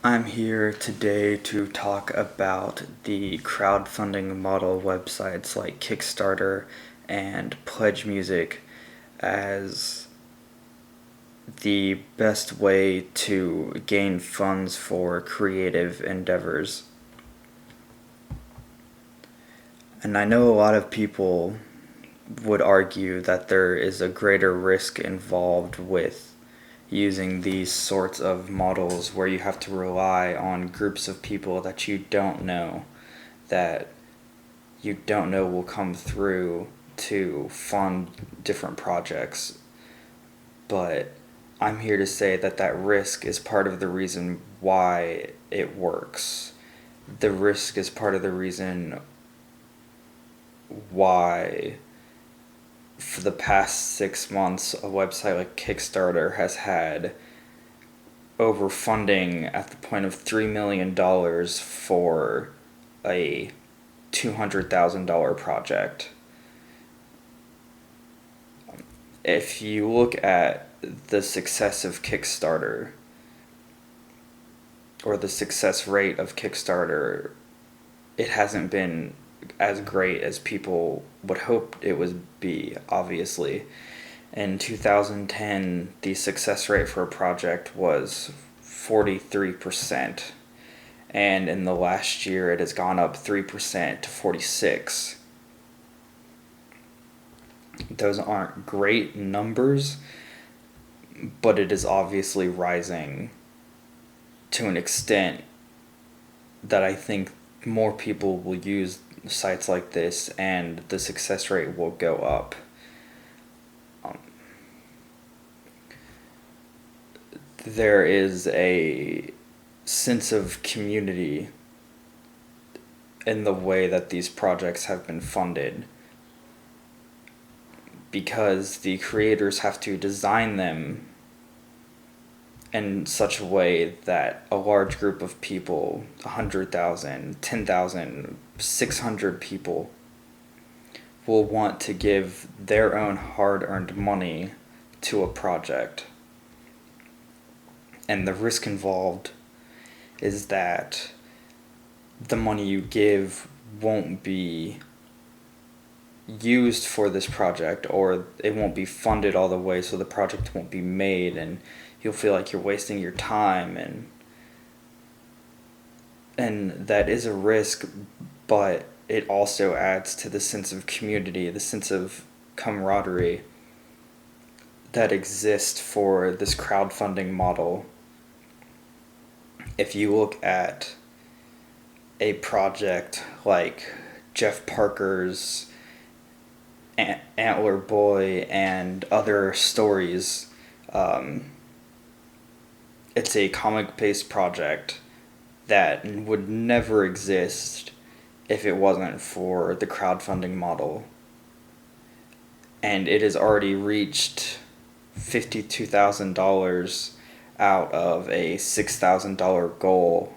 I'm here today to talk about the crowdfunding model websites like Kickstarter and Pledge Music as the best way to gain funds for creative endeavors. And I know a lot of people would argue that there is a greater risk involved with using these sorts of models where you have to rely on groups of people that that you don't know will come through to fund different projects. But I'm here to say that that risk is part of the reason why it works. The risk is part of the reason why for the past 6 months, a website like Kickstarter has had overfunding at the point of $3 million for a $200,000 project. If you look at the success of Kickstarter, or the success rate of Kickstarter, it hasn't been as great as people would hope it would be, obviously. In 2010, the success rate for a project was 43%, and in the last year it has gone up 3% to 46%. Those aren't great numbers, but it is obviously rising to an extent that I think more people will use sites like this and the success rate will go up. There is a sense of community in the way that these projects have been funded, because the creators have to design them in such a way that a large group of people, 100,000, 10,000, 600 people, will want to give their own hard-earned money to a project. And the risk involved is that the money you give won't be used for this project, or it won't be funded all the way, so the project won't be made, and you'll feel like you're wasting your time, and that is a risk, but it also adds to the sense of community, the sense of camaraderie that exists for this crowdfunding model. If you look at a project like Jeff Parker's Antler Boy and other stories, it's a comic-based project that would never exist if it wasn't for the crowdfunding model. And it has already reached $52,000 out of a $6,000 goal,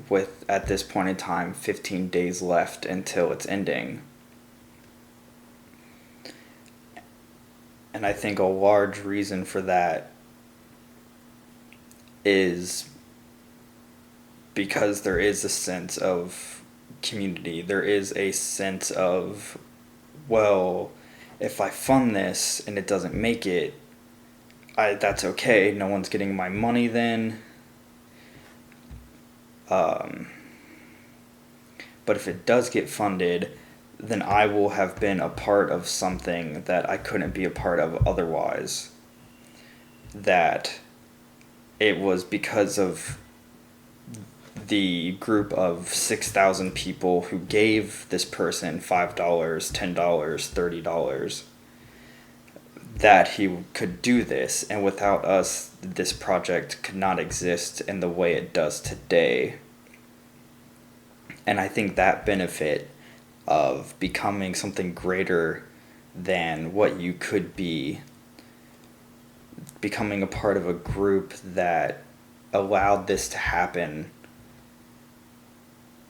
with, at this point in time, 15 days left until it's ending. And I think a large reason for that is because there is a sense of community. There is a sense of, well, if I fund this and it doesn't make it, that's okay. No one's getting my money then. But if it does get funded, then I will have been a part of something that I couldn't be a part of otherwise. That it was because of the group of 6,000 people who gave this person $5, $10, $30, that he could do this, and without us, this project could not exist in the way it does today. And I think that benefit of becoming something greater than what you could be, becoming a part of a group that allowed this to happen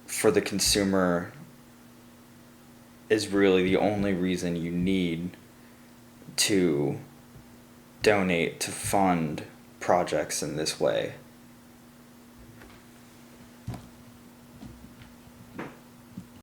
for the consumer, is really the only reason you need to donate to fund projects in this way.